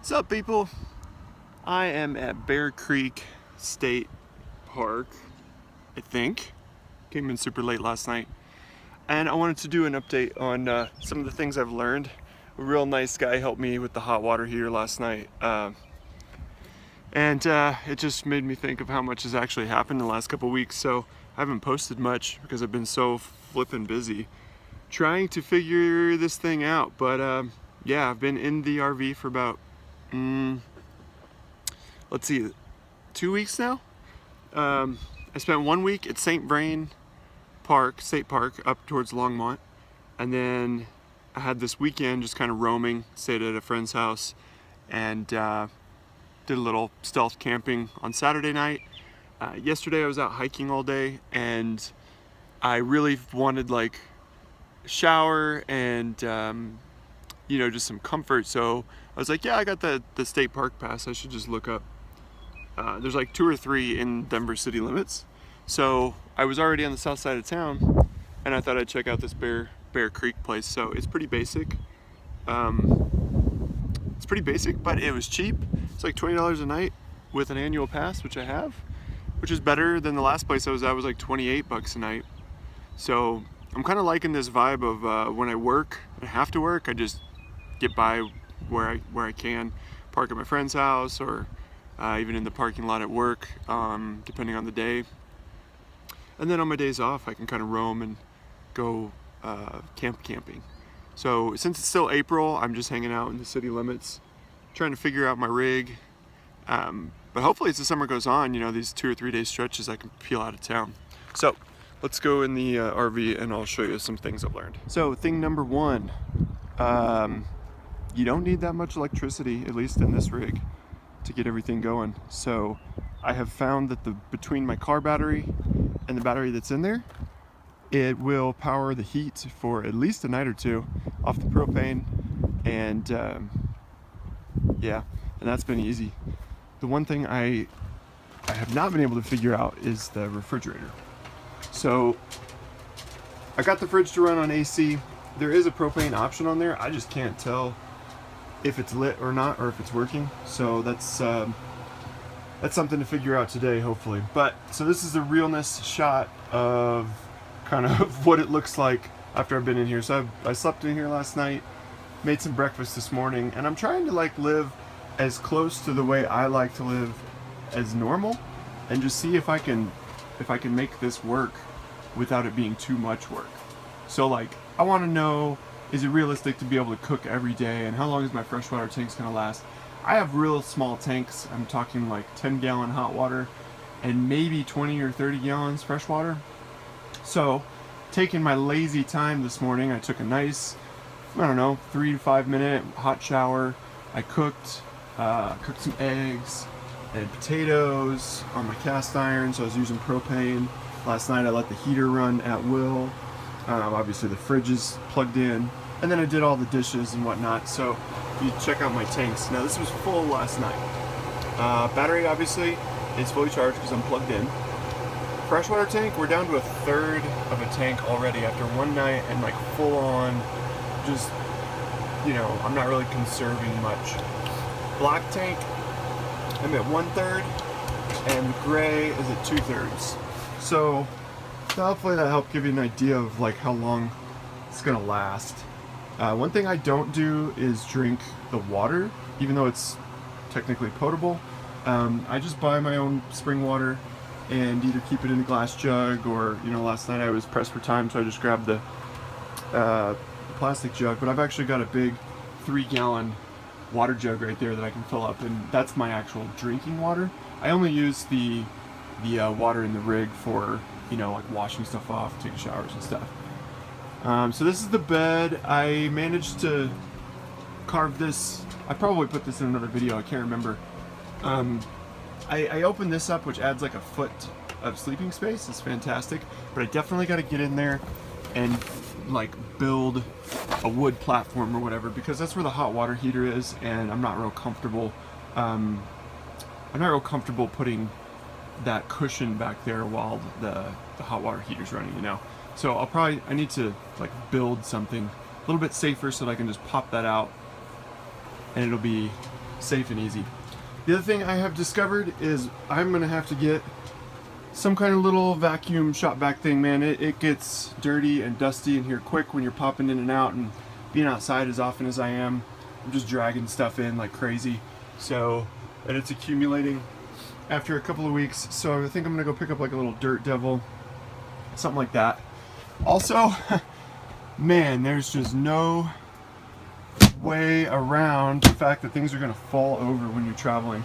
What's up, people? I am at Bear Creek State Park, I think. Came in super late last night. And I wanted to do an update on some of the things I've learned. A real nice guy helped me with the hot water heater last night. And it just made me think of how much has actually happened in the last couple weeks. So I haven't posted much because I've been so flippin' busy trying to figure this thing out. But yeah, I've been in the RV for about let's see, 2 weeks now. I spent 1 week at St. Vrain Park, State Park, up towards Longmont, and then I had this weekend just kind of roaming. Stayed at a friend's house and did a little stealth camping on Saturday night. Yesterday I was out hiking all day, and I really wanted like a shower and you know, just some comfort. So I was like, yeah, I got the state park pass. I should just look up. There's like 2 or 3 in Denver city limits. So I was already on the south side of town, and I thought I'd check out this Bear Creek place. So it's pretty basic. It's pretty basic, but it was cheap. It's like $20 a night with an annual pass, which I have, which is better than the last place I was at. Was like 28 bucks a night. So I'm kind of liking this vibe of when I work, I have to work, I just get by where I can, park at my friend's house, or even in the parking lot at work, depending on the day. And then on my days off, I can kind of roam and go camping. So since it's still April, I'm just hanging out in the city limits, trying to figure out my rig. But hopefully as the summer goes on, you know, these 2 or 3 day stretches, I can peel out of town. So let's go in the RV and I'll show you some things I've learned. So thing number 1, you don't need that much electricity, at least in this rig, to get everything going. So I have found that between my car battery and the battery that's in there, it will power the heat for at least a night or 2 off the propane. And yeah, and that's been easy. The one thing I have not been able to figure out is the refrigerator. So I got the fridge to run on AC. There is a propane option on there. I just can't tell if it's lit or not, or if it's working. So that's something to figure out today, hopefully. But so this is the realness shot of kind of what it looks like after I've been in here. So I slept in here last night, made some breakfast this morning, and I'm trying to like live as close to the way I like to live as normal, and just see if I can make this work without it being too much work. So like, I want to know, is it realistic to be able to cook every day, and how long is my freshwater tanks gonna last? I have real small tanks. I'm talking like 10-gallon hot water and maybe 20 or 30 gallons freshwater. So taking my lazy time this morning, I took a nice, I don't know, 3 to 5 minute hot shower. I cooked some eggs and potatoes on my cast iron, so I was using propane. Last night I let the heater run at will. Obviously the fridge is plugged in, and then I did all the dishes and whatnot. So you check out my tanks. Now this was full last night. Battery obviously is fully charged because I'm plugged in. Freshwater tank, we're down to a third of a tank already after one night and like full on, just, you know, I'm not really conserving much. Black tank, I'm at 1/3, and gray is at 2/3. So hopefully that helped give you an idea of like how long it's gonna last. One thing I don't do is drink the water, even though it's technically potable. I just buy my own spring water and either keep it in a glass jug, or, you know, last night I was pressed for time, so I just grabbed the plastic jug. But I've actually got a big 3-gallon water jug right there that I can fill up, and that's my actual drinking water. I only use the water in the rig for, you know, like washing stuff off, taking showers and stuff. So this is the bed. I managed to carve this. I probably put this in another video, I can't remember. I opened this up, which adds like a foot of sleeping space. It's fantastic, but I definitely got to get in there and like build a wood platform or whatever, because that's where the hot water heater is, and I'm not real comfortable. I'm not real comfortable putting that cushion back there while the hot water heater's running, you know. So I need to like build something a little bit safer so that I can just pop that out, and it'll be safe and easy. The other thing I have discovered is I'm gonna have to get some kind of little vacuum shop vac thing, man. It gets dirty and dusty in here quick when you're popping in and out, and being outside as often as I am, I'm just dragging stuff in like crazy. So, and it's accumulating after a couple of weeks. So I think I'm gonna go pick up like a little dirt devil, something like that. Also, man, there's just no way around the fact that things are gonna fall over when you're traveling.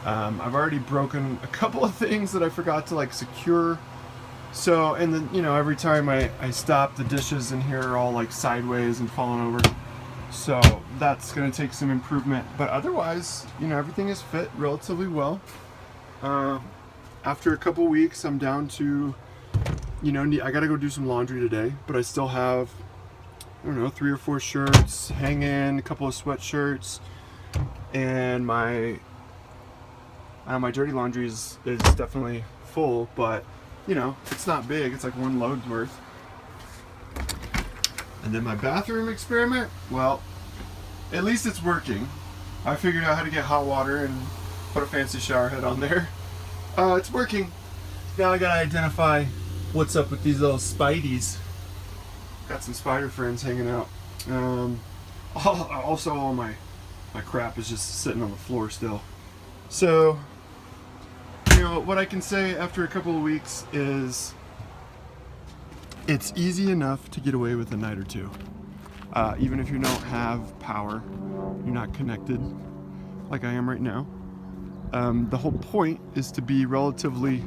I've already broken a couple of things that I forgot to like secure. So, and then, you know, every time I stop, the dishes in here are all like sideways and falling over. So that's gonna take some improvement. But otherwise, you know, everything is fit relatively well. After a couple weeks, I'm down to, you know, I gotta go do some laundry today, but I still have, I don't know, 3 or 4 shirts hanging, a couple of sweatshirts, and my dirty laundry is definitely full, but you know, it's not big. It's like 1 load's worth. And then my bathroom experiment, well, at least it's working. I figured out how to get hot water and put a fancy shower head on there. It's working. Now I gotta identify what's up with these little spideys. Got some spider friends hanging out. Also, all my crap is just sitting on the floor still. So, you know, what I can say after a couple of weeks is it's easy enough to get away with a night or two. Even if you don't have power, you're not connected like I am right now. The whole point is to be relatively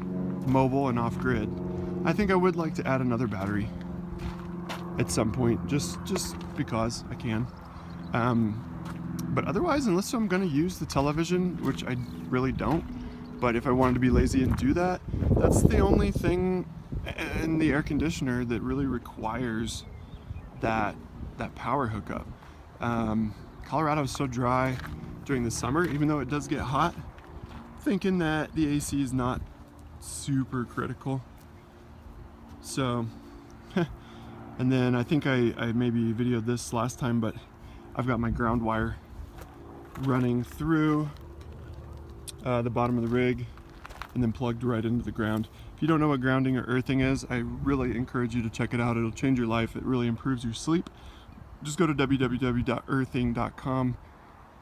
mobile and off-grid. I think I would like to add another battery at some point, just because I can. But otherwise, unless I'm gonna use the television, which I really don't, but if I wanted to be lazy and do that, that's the only thing in the air conditioner that really requires that power hookup. Colorado is so dry during the summer, even though it does get hot, thinking that the AC is not super critical. So, and then I think I maybe videoed this last time, but I've got my ground wire running through the bottom of the rig and then plugged right into the ground. If you don't know what grounding or earthing is, I really encourage you to check it out. It'll change your life. It really improves your sleep. Just go to www.earthing.com.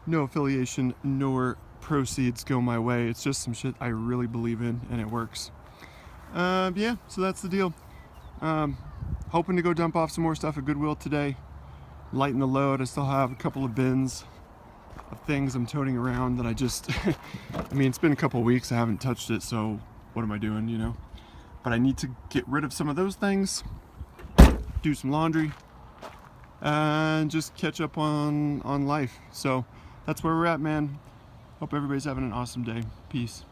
No affiliation nor proceeds go my way. It's just some shit I really believe in, and it works. Yeah, so that's the deal. Hoping to go dump off some more stuff at Goodwill today. Lighten the load. I still have a couple of bins of things I'm toting around that I just I mean, it's been a couple of weeks, I haven't touched it, so what am I doing, you know? But I need to get rid of some of those things, do some laundry, and just catch up on life. So that's where we're at, man. Hope everybody's having an awesome day. Peace.